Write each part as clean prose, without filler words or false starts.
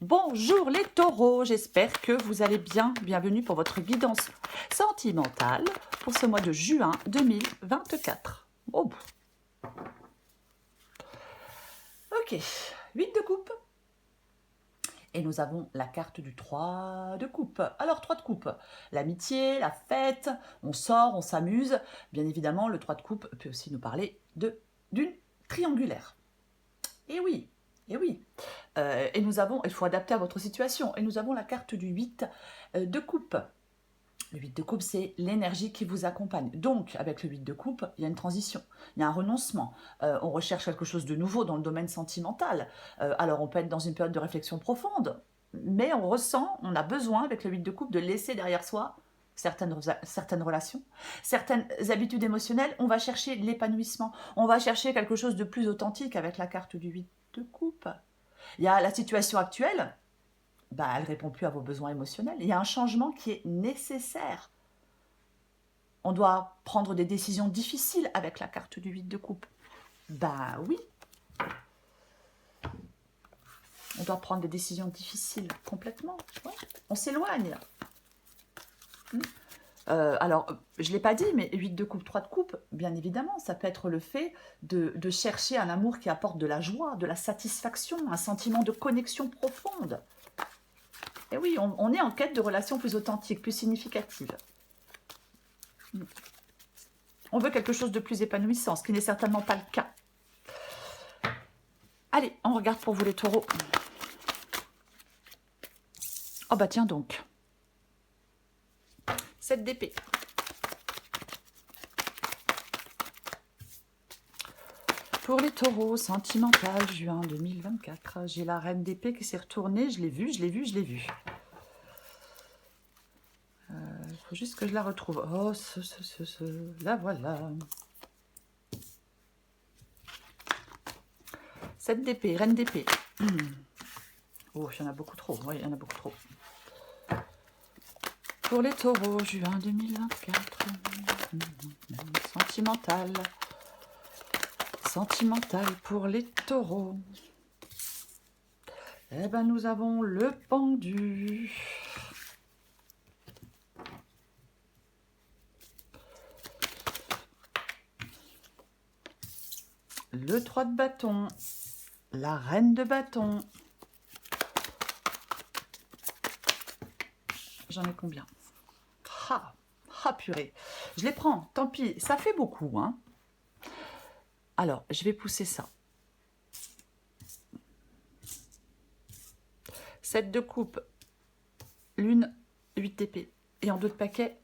Bonjour les taureaux, j'espère que vous allez bien. Bienvenue pour votre guidance sentimentale pour ce mois de juin 2024. Oh. Ok, 8 de coupe. Et nous avons la carte du 3 de coupe. Alors 3 de coupe, l'amitié, la fête, on sort, on s'amuse. Bien évidemment, le 3 de coupe peut aussi nous parler d'une triangulaire. Et oui, et oui. Et nous avons, il faut adapter à votre situation, et nous avons la carte du 8 de coupe. Le 8 de coupe, c'est l'énergie qui vous accompagne. Donc, avec le 8 de coupe, il y a une transition, il y a un renoncement. On recherche quelque chose de nouveau dans le domaine sentimental. Alors, on peut être dans une période de réflexion profonde, mais on ressent, on a besoin, avec le 8 de coupe, de laisser derrière soi certaines relations, certaines habitudes émotionnelles. On va chercher l'épanouissement, on va chercher quelque chose de plus authentique avec la carte du 8 de coupe. Il y a la situation actuelle, elle ne répond plus à vos besoins émotionnels. Il y a un changement qui est nécessaire. On doit prendre des décisions difficiles avec la carte du 8 de coupe. Oui. On doit prendre des décisions difficiles, complètement. Ouais. On s'éloigne. Alors, je ne l'ai pas dit, mais 8 de coupe, 3 de coupe, bien évidemment, ça peut être le fait de chercher un amour qui apporte de la joie, de la satisfaction, un sentiment de connexion profonde. Et oui, on est en quête de relations plus authentiques, plus significatives. On veut quelque chose de plus épanouissant, ce qui n'est certainement pas le cas. Allez, on regarde pour vous les taureaux. Oh bah tiens donc. 7 d'épée. Pour les taureaux, sentimental, juin 2024. J'ai la reine d'épée qui s'est retournée. Je l'ai vue. Il faut juste que je la retrouve. Oh, la voilà. 7 d'épée, reine d'épée. Oh, il y en a beaucoup trop. Oui, il y en a beaucoup trop. Pour les taureaux, juin 2024. Sentimental. Sentimental pour les taureaux. Eh ben, nous avons le pendu. Le 3 de bâton. La reine de bâton. J'en ai combien? Purée. Je les prends, tant pis. Ça fait beaucoup, hein. Alors, je vais pousser ça. 7 de coupe. Lune, 8 d'épée. Et en 2 de paquet,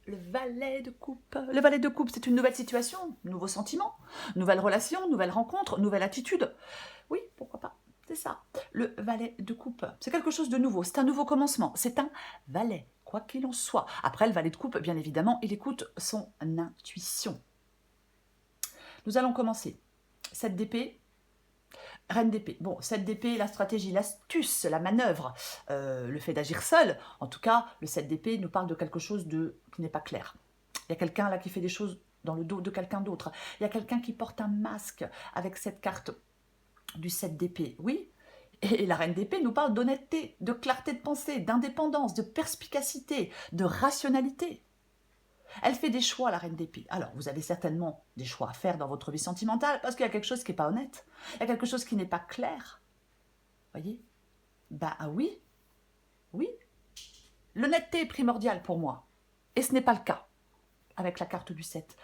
le valet de coupe. Le valet de coupe, c'est une nouvelle situation, nouveau sentiment, nouvelle relation, nouvelle rencontre, nouvelle attitude. Oui, pourquoi pas, c'est ça. Le valet de coupe, c'est quelque chose de nouveau, c'est un nouveau commencement, c'est un valet, quoi qu'il en soit. Après, le valet de coupe, bien évidemment, il écoute son intuition. Nous allons commencer. 7 d'épée, reine d'épée. Bon, 7 d'épée, la stratégie, l'astuce, la manœuvre, le fait d'agir seul. En tout cas, le 7 d'épée nous parle de quelque chose qui n'est pas clair. Il y a quelqu'un là qui fait des choses dans le dos de quelqu'un d'autre. Il y a quelqu'un qui porte un masque avec cette carte du 7 d'épée. Oui. Et la reine d'épée nous parle d'honnêteté, de clarté de pensée, d'indépendance, de perspicacité, de rationalité. Elle fait des choix, la reine d'épée. Alors, vous avez certainement des choix à faire dans votre vie sentimentale parce qu'il y a quelque chose qui n'est pas honnête. Il y a quelque chose qui n'est pas clair. Voyez? Oui. Oui. L'honnêteté est primordiale pour moi. Et ce n'est pas le cas avec la carte du 7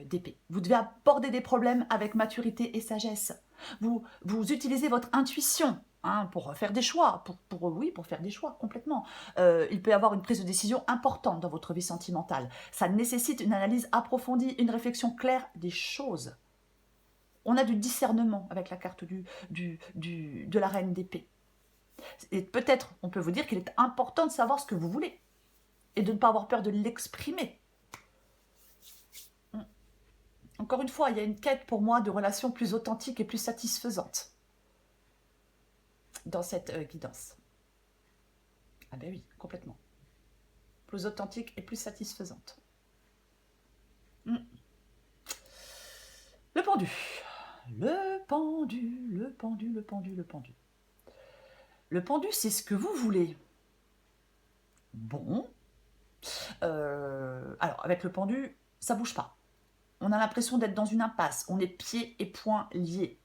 d'épée. Vous devez aborder des problèmes avec maturité et sagesse. Vous utilisez votre intuition pour faire des choix, pour faire des choix complètement. Il peut y avoir une prise de décision importante dans votre vie sentimentale. Ça nécessite une analyse approfondie, une réflexion claire des choses. On a du discernement avec la carte de la reine d'épée. Et peut-être, on peut vous dire qu'il est important de savoir ce que vous voulez et de ne pas avoir peur de l'exprimer. Encore une fois, il y a une quête pour moi de relations plus authentiques et plus satisfaisantes dans cette guidance. Ah ben oui, complètement. Plus authentique et plus satisfaisante. Le pendu. Le pendu, le pendu, le pendu, le pendu. Le pendu, c'est ce que vous voulez. Bon. Alors, avec le pendu, ça bouge pas. On a l'impression d'être dans une impasse. On est pieds et poings liés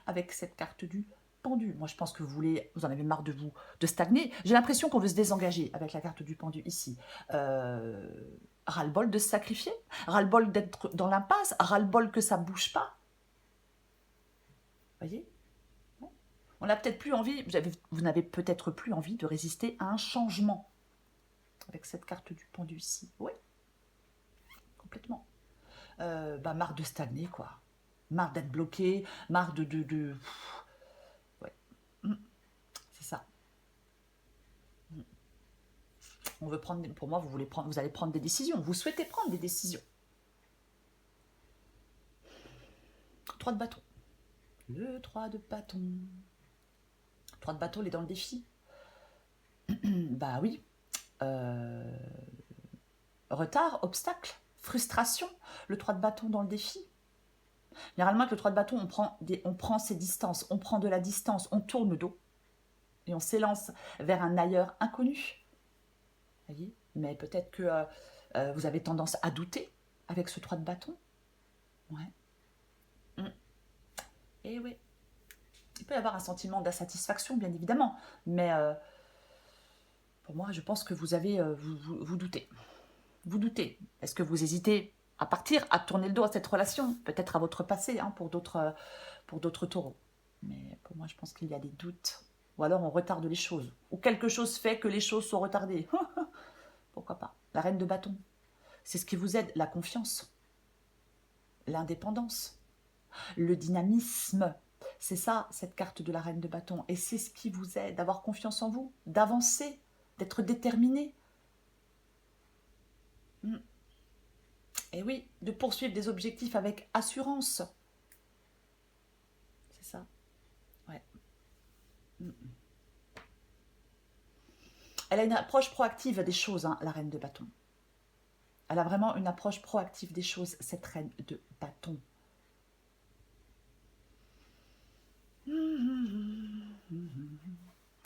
avec cette carte du pendu. Moi, je pense que vous en avez marre de stagner. J'ai l'impression qu'on veut se désengager avec la carte du pendu ici. Ras-le-bol de se sacrifier, ras-le-bol d'être dans l'impasse, ras-le-bol que ça bouge pas. Voyez? On n'a peut-être plus envie, vous n'avez peut-être plus envie de résister à un changement avec cette carte du pendu ici. Oui, complètement. Marre de stagner, quoi. Marre d'être bloqué, marre de... Ouais. C'est ça. On veut prendre, pour moi, vous allez prendre des décisions. Vous souhaitez prendre des décisions. 3 de bâton. Le 3 de bâton. 3 de bâton, il est dans le défi. Bah oui. Retard, obstacle, frustration. Le 3 de bâton dans le défi. Généralement, avec le 3 de bâton, on prend ses distances, on prend de la distance, on tourne le dos et on s'élance vers un ailleurs inconnu. Voyez, mais peut-être que vous avez tendance à douter avec ce 3 de bâton. Ouais. Et oui. Il peut y avoir un sentiment d'insatisfaction, bien évidemment, mais pour moi, je pense que vous avez, vous doutez. Vous doutez. Est-ce que vous hésitez à partir, à tourner le dos à cette relation, peut-être à votre passé, hein, pour d'autres taureaux. Mais pour moi, je pense qu'il y a des doutes. Ou alors on retarde les choses. Ou quelque chose fait que les choses sont retardées. Pourquoi pas? La reine de bâton. C'est ce qui vous aide, la confiance, l'indépendance, le dynamisme. C'est ça, cette carte de la reine de bâton. Et c'est ce qui vous aide, d'avoir confiance en vous, d'avancer, d'être déterminé. Et oui, de poursuivre des objectifs avec assurance. C'est ça. Ouais. Elle a une approche proactive des choses, hein, la reine de bâton. Elle a vraiment une approche proactive des choses, cette reine de bâton.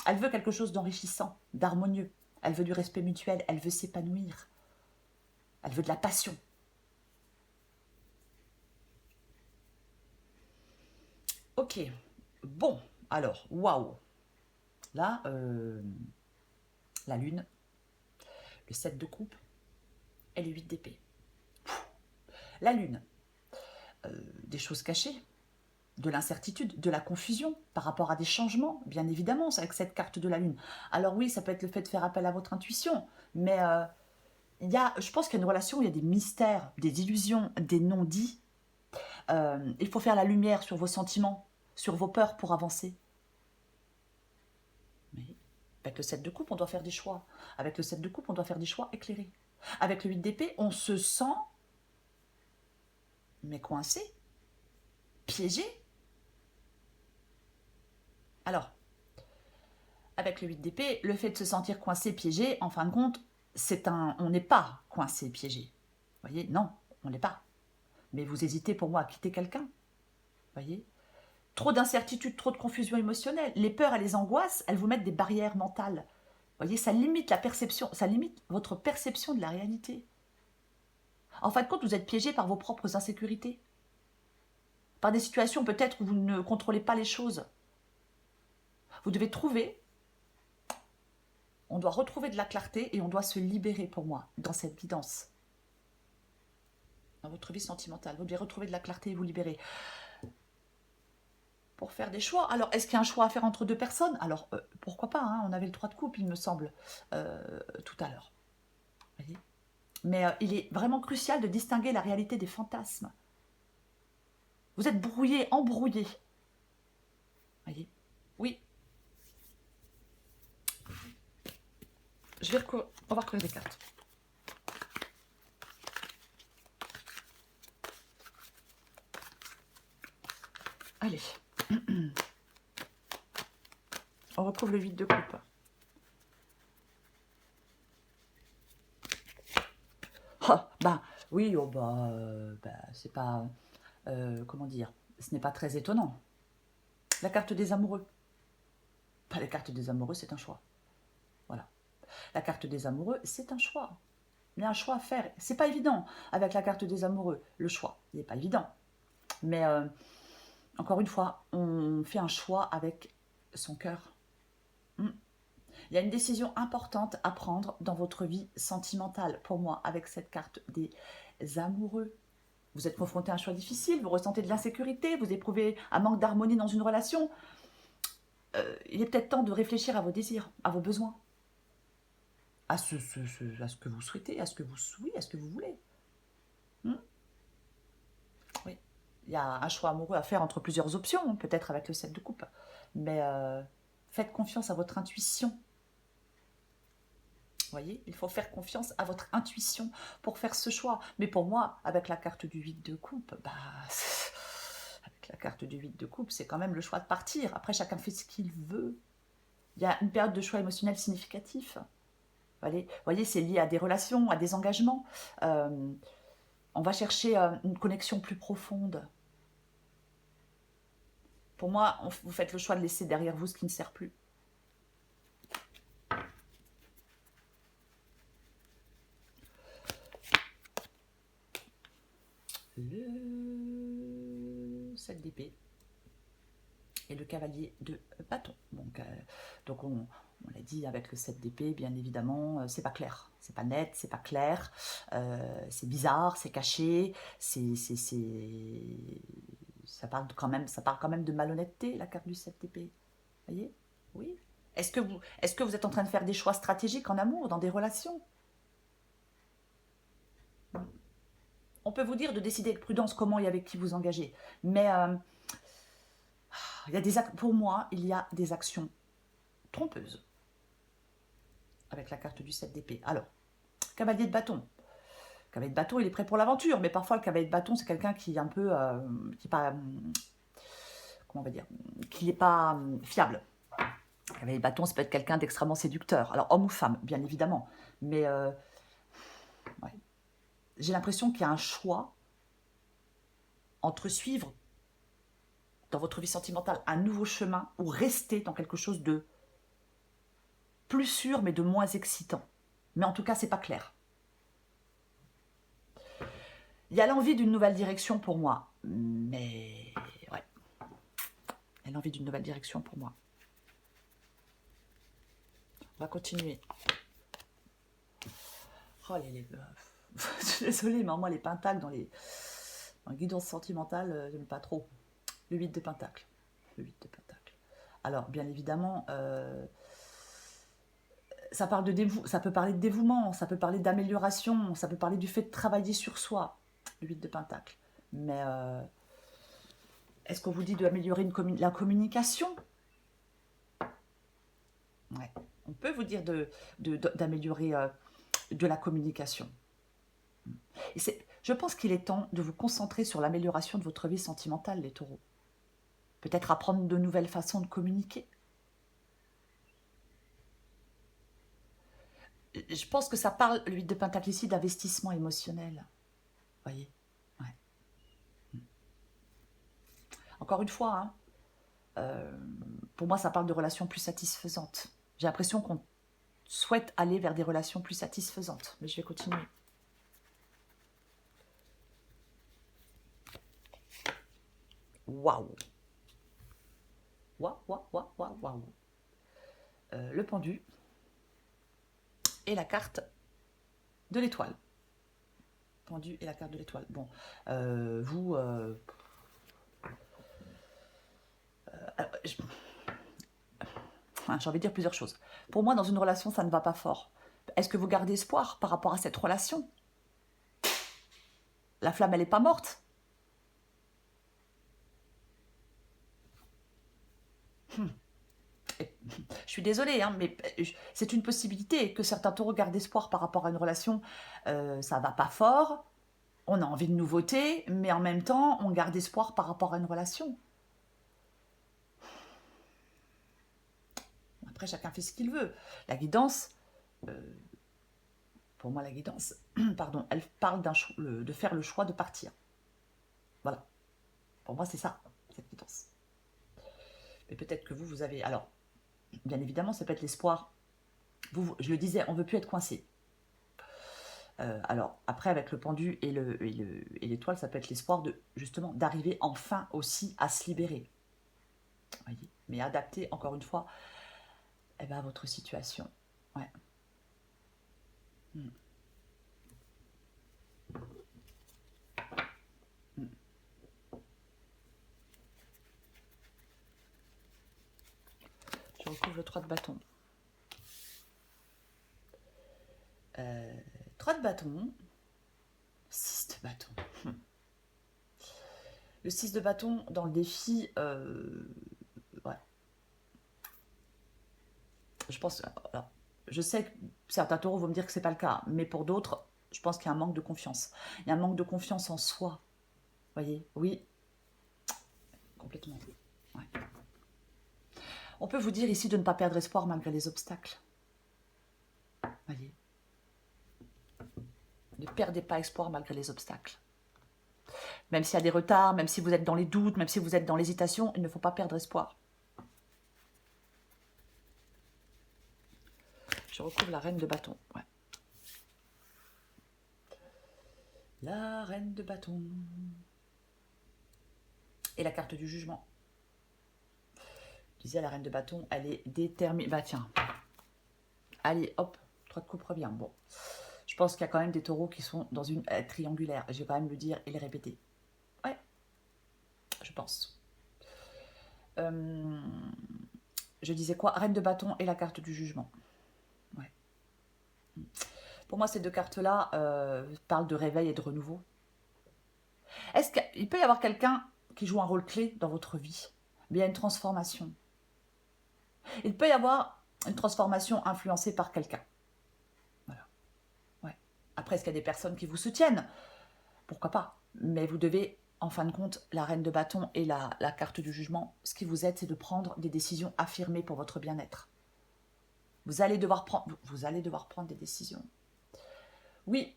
Elle veut quelque chose d'enrichissant, d'harmonieux. Elle veut du respect mutuel, elle veut s'épanouir. Elle veut de la passion. Ok, bon, alors, waouh. Là, la lune, le 7 de coupe et le 8 d'épée. La lune, des choses cachées, de l'incertitude, de la confusion par rapport à des changements, bien évidemment, avec cette carte de la lune. Alors oui, ça peut être le fait de faire appel à votre intuition, mais je pense qu'il y a une relation où il y a des mystères, des illusions, des non-dits. Il faut faire la lumière sur vos sentiments, sur vos peurs pour avancer. Mais avec le 7 de coupe, on doit faire des choix. Avec le 7 de coupe, on doit faire des choix éclairés. Avec le 8 d'épée, on se sent mais coincé, piégé. Alors, avec le 8 d'épée, le fait de se sentir coincé, piégé, en fin de compte, on n'est pas coincé, piégé. Vous voyez, non, on n'est pas. Mais vous hésitez pour moi à quitter quelqu'un. Vous voyez, trop d'incertitude, trop de confusion émotionnelle. Les peurs et les angoisses, elles vous mettent des barrières mentales. Vous voyez, ça limite la perception, ça limite votre perception de la réalité. En fin de compte, vous êtes piégé par vos propres insécurités. Par des situations peut-être où vous ne contrôlez pas les choses. Vous devez on doit retrouver de la clarté et on doit se libérer pour moi dans cette guidance. Dans votre vie sentimentale, vous devez retrouver de la clarté et vous libérer. Pour faire des choix. Alors, est-ce qu'il y a un choix à faire entre deux personnes? Alors, pourquoi pas, hein, on avait le 3 de coupe, il me semble, tout à l'heure. Voyez, mais il est vraiment crucial de distinguer la réalité des fantasmes. Vous êtes brouillé, embrouillé. Voyez, oui. On va recouvrir des cartes. Allez. On retrouve le 8 de coupe. Oh, oui, c'est pas... comment dire? Ce n'est pas très étonnant. La carte des amoureux. Pas la carte des amoureux, c'est un choix. Voilà. La carte des amoureux, c'est un choix. Il y a un choix à faire. C'est pas évident avec la carte des amoureux. Le choix, il n'est pas évident. Mais encore une fois, on fait un choix avec son cœur. Il y a une décision importante à prendre dans votre vie sentimentale. Pour moi, avec cette carte des amoureux, vous êtes confronté à un choix difficile, vous ressentez de l'insécurité, vous éprouvez un manque d'harmonie dans une relation. Il est peut-être temps de réfléchir à vos désirs, à vos besoins, à ce que vous souhaitez, à ce que vous voulez. Oui. Il y a un choix amoureux à faire entre plusieurs options, peut-être avec le 7 de coupe. Mais faites confiance à votre intuition. Vous voyez, il faut faire confiance à votre intuition pour faire ce choix. Mais pour moi, avec la carte du 8 de coupe, avec la carte du 8 de coupe, c'est quand même le choix de partir. Après, chacun fait ce qu'il veut. Il y a une période de choix émotionnel significatif. Vous voyez, c'est lié à des relations, à des engagements. On va chercher une connexion plus profonde. Pour moi, vous faites le choix de laisser derrière vous ce qui ne sert plus. Le 7 d'épée et le cavalier de bâton. Donc on l'a dit avec le 7 d'épée, bien évidemment, c'est pas clair, c'est pas net, c'est pas clair, c'est bizarre, c'est caché, ça parle quand même de malhonnêteté, la carte du 7 d'épée. Vous voyez? Oui. Est-ce que vous êtes en train de faire des choix stratégiques en amour, dans des relations? On peut vous dire de décider avec prudence comment et avec qui vous engagez. Mais pour moi, il y a des actions trompeuses avec la carte du 7 d'épée. Alors, cavalier de bâton. Cavalier de bâton, il est prêt pour l'aventure, mais parfois le cavalier de bâton, c'est quelqu'un qui est un peu... qui n'est pas... comment on va dire? Qui n'est pas fiable. Cavalier de bâton, ça peut être quelqu'un d'extrêmement séducteur. Alors, homme ou femme, bien évidemment. Mais ouais. J'ai l'impression qu'il y a un choix entre suivre dans votre vie sentimentale un nouveau chemin ou rester dans quelque chose de plus sûr mais de moins excitant. Mais en tout cas, c'est pas clair. Il y a l'envie d'une nouvelle direction pour moi. Mais ouais. Il y a l'envie d'une nouvelle direction pour moi. On va continuer. Oh je suis désolée, mais moi les pentacles dans les guidances sentimentales, j'aime pas trop. Le 8 de pentacle. Le 8 de pentacle. Alors, bien évidemment, ça peut parler de dévouement, ça peut parler d'amélioration, ça peut parler du fait de travailler sur soi, le 8 de pentacle. Mais est-ce qu'on vous dit d'améliorer la communication? Ouais. On peut vous dire d'améliorer de la communication. Et je pense qu'il est temps de vous concentrer sur l'amélioration de votre vie sentimentale, les taureaux. Peut-être apprendre de nouvelles façons de communiquer. Je pense que ça parle, le 8 de pentacle ici, d'investissement émotionnel. Vous voyez? Ouais. Encore une fois, pour moi, ça parle de relations plus satisfaisantes. J'ai l'impression qu'on souhaite aller vers des relations plus satisfaisantes. Mais je vais continuer. Waouh! Waouh, waouh, waouh, waouh, waouh. Le pendu et la carte de l'étoile. Pendu et la carte de l'étoile. Bon, vous... j'ai envie de dire plusieurs choses. Pour moi, dans une relation, ça ne va pas fort. Est-ce que vous gardez espoir par rapport à cette relation? La flamme, elle n'est pas morte. Je suis désolée, hein, mais c'est une possibilité que certains taureaux gardent espoir par rapport à une relation. Ça va pas fort, on a envie de nouveautés, mais en même temps, on garde espoir par rapport à une relation. Après, chacun fait ce qu'il veut. La guidance, pour moi, la guidance, pardon, elle parle de faire le choix de partir. Voilà. Pour moi, c'est ça, cette guidance. Mais peut-être que vous avez... Alors, Bien évidemment, ça peut être l'espoir. Je le disais, on ne veut plus être coincé. Alors, après, avec le pendu et l'étoile, ça peut être l'espoir de justement d'arriver enfin aussi à se libérer. Voyez, mais adapté, encore une fois, eh ben, à votre situation. Ouais. Mm. Mm. Je recouvre le 3 de bâton. 3 de bâton, 6 de bâton. Le 6 de bâton dans le défi, ouais. Je pense, alors, je sais que certains taureaux vont me dire que c'est pas le cas, mais pour d'autres, je pense qu'il y a un manque de confiance. Il y a un manque de confiance en soi. Voyez, oui, complètement. Ouais. On peut vous dire ici de ne pas perdre espoir malgré les obstacles. Voyez. Ne perdez pas espoir malgré les obstacles. Même s'il y a des retards, même si vous êtes dans les doutes, même si vous êtes dans l'hésitation, il ne faut pas perdre espoir. Je recouvre la reine de bâton. Ouais. La reine de bâton. Et la carte du jugement. Je disais, la reine de bâton, elle est déterminée. Bah tiens. Allez, hop, 3 de coupe revient. Bon. Je pense qu'il y a quand même des taureaux qui sont dans une triangulaire. Je vais quand même le dire et le répéter. Ouais. Je pense. Je disais quoi? Reine de bâton et la carte du jugement. Ouais. Pour moi, ces deux cartes-là parlent de réveil et de renouveau. Est-ce qu'il peut y avoir quelqu'un qui joue un rôle clé dans votre vie? Mais il y a une transformation. Il peut y avoir une transformation influencée par quelqu'un. Voilà. Ouais. Après, est-ce qu'il y a des personnes qui vous soutiennent? Pourquoi pas? Mais vous devez, en fin de compte, la reine de bâton et la carte du jugement, ce qui vous aide, c'est de prendre des décisions affirmées pour votre bien-être. Vous allez devoir prendre des décisions. Oui,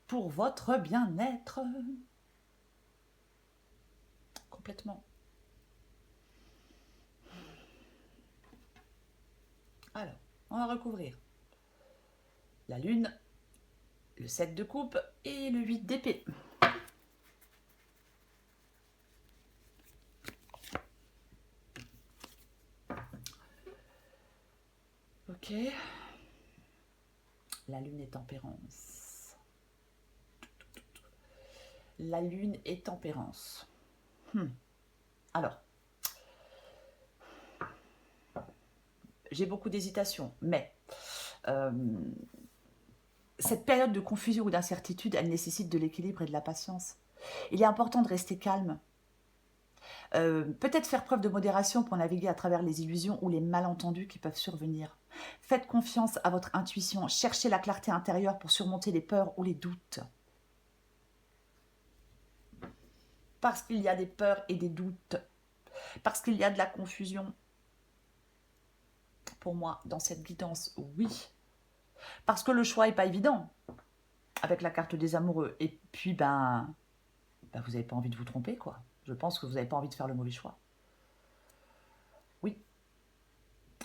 pour votre bien-être. Complètement. Alors, on va recouvrir la lune, le 7 de coupe et le 8 d'épée. Ok. La lune est tempérance. La lune est tempérance. Alors, j'ai beaucoup d'hésitation, mais cette période de confusion ou d'incertitude, elle nécessite de l'équilibre et de la patience. Il est important de rester calme. Peut-être faire preuve de modération pour naviguer à travers les illusions ou les malentendus qui peuvent survenir. Faites confiance à votre intuition, cherchez la clarté intérieure pour surmonter les peurs ou les doutes. Parce qu'il y a des peurs et des doutes, parce qu'il y a de la confusion. Pour moi, dans cette guidance, oui. Parce que le choix n'est pas évident, avec la carte des amoureux. Et puis, vous n'avez pas envie de vous tromper, quoi. Je pense que vous n'avez pas envie de faire le mauvais choix. Oui.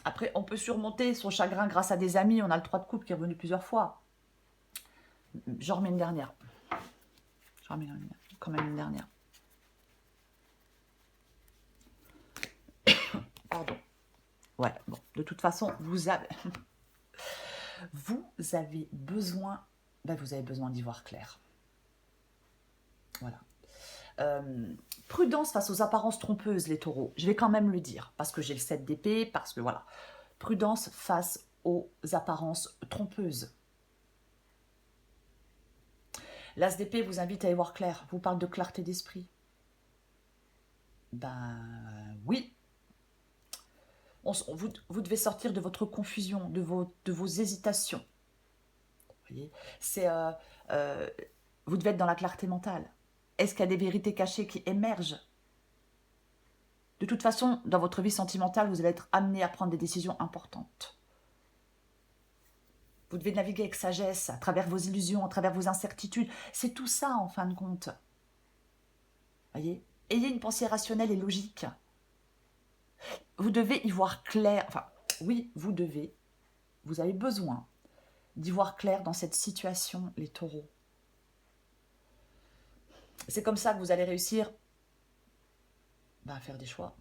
Après, on peut surmonter son chagrin grâce à des amis. On a le 3 de coupe qui est revenu plusieurs fois. J'en remets une dernière. J'en remets quand même une dernière. Pardon. Ouais, bon. De toute façon, vous avez besoin... vous avez besoin d'y voir clair. Voilà. Prudence face aux apparences trompeuses, les taureaux. Je vais quand même le dire, parce que j'ai le 7 d'épée, parce que voilà. Prudence face aux apparences trompeuses. L'as d'épée vous invite à y voir clair, vous parle de clarté d'esprit. Oui. Vous devez sortir de votre confusion, de vos hésitations. Vous voyez, vous devez être dans la clarté mentale. Est-ce qu'il y a des vérités cachées qui émergent? De toute façon, dans votre vie sentimentale, vous allez être amené à prendre des décisions importantes. Vous devez naviguer avec sagesse, à travers vos illusions, à travers vos incertitudes. C'est tout ça, en fin de compte. Voyez, ayez une pensée rationnelle et logique. Vous devez y voir clair. Enfin, Oui, vous avez besoin d'y voir clair dans cette situation, les taureaux. C'est comme ça que vous allez réussir à faire des choix.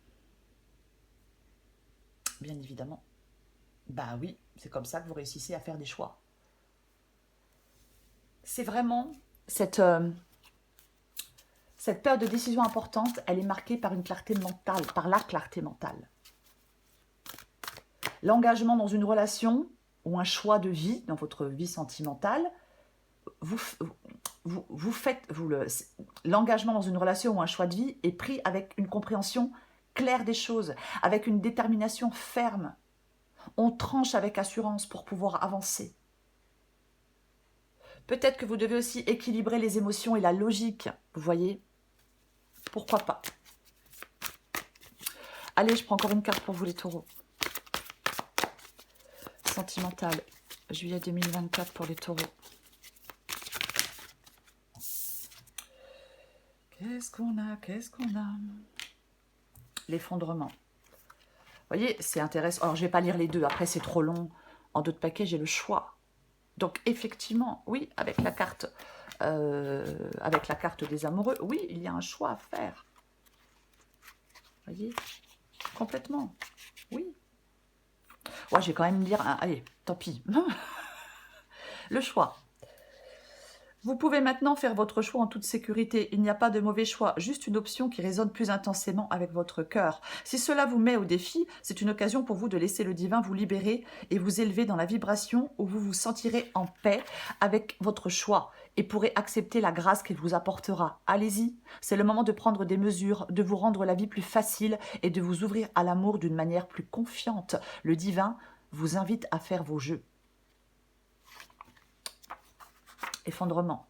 Bien évidemment. Bah oui, c'est comme ça que vous réussissez à faire des choix. C'est vraiment cette période de décision importante, elle est marquée par une clarté mentale, par la clarté mentale. L'engagement dans une relation ou un choix de vie, dans votre vie sentimentale, l'engagement dans une relation ou un choix de vie est pris avec une compréhension claire des choses, avec une détermination ferme. On tranche avec assurance pour pouvoir avancer. Peut-être que vous devez aussi équilibrer les émotions et la logique, vous voyez? Pourquoi pas? Allez, je prends encore une carte pour vous les taureaux. Sentimental, juillet 2024 pour les taureaux. Qu'est-ce qu'on a? Qu'est-ce qu'on a? L'effondrement. Vous voyez, c'est intéressant. Alors, je ne vais pas lire les deux, après c'est trop long. En dos de paquet, j'ai le choix. Donc, effectivement, oui, avec la carte des amoureux, oui, il y a un choix à faire. Vous voyez? Complètement. Oui. Ouais, je vais quand même lire... allez, tant pis. Le choix. Vous pouvez maintenant faire votre choix en toute sécurité. Il n'y a pas de mauvais choix, juste une option qui résonne plus intensément avec votre cœur. Si cela vous met au défi, c'est une occasion pour vous de laisser le divin vous libérer et vous élever dans la vibration où vous vous sentirez en paix avec votre choix et pourrez accepter la grâce qu'il vous apportera. Allez-y, c'est le moment de prendre des mesures, de vous rendre la vie plus facile et de vous ouvrir à l'amour d'une manière plus confiante. Le divin vous invite à faire vos jeux. Effondrement.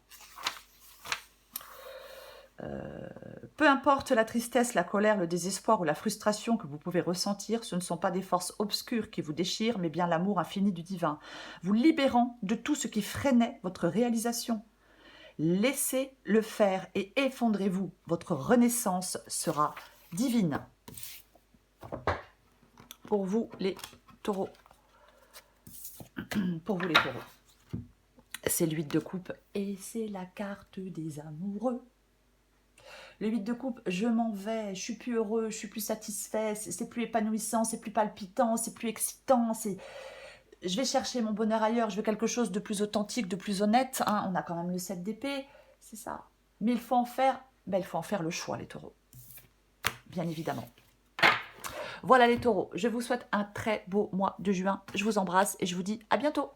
Peu importe la tristesse, la colère, le désespoir ou la frustration que vous pouvez ressentir, ce ne sont pas des forces obscures qui vous déchirent, mais bien l'amour infini du divin, vous libérant de tout ce qui freinait votre réalisation. Laissez-le faire et effondrez-vous. Votre renaissance sera divine. Pour vous les taureaux. Pour vous les taureaux. C'est le 8 de coupe et c'est la carte des amoureux. Le 8 de coupe, je m'en vais, je suis plus heureux, je suis plus satisfait, c'est plus épanouissant, c'est plus palpitant, c'est plus excitant, je vais chercher mon bonheur ailleurs, je veux quelque chose de plus authentique, de plus honnête. Hein. On a quand même le 7 d'épée, c'est ça. Mais il faut en faire, le choix, les taureaux. Bien évidemment. Voilà les taureaux, je vous souhaite un très beau mois de juin. Je vous embrasse et je vous dis à bientôt.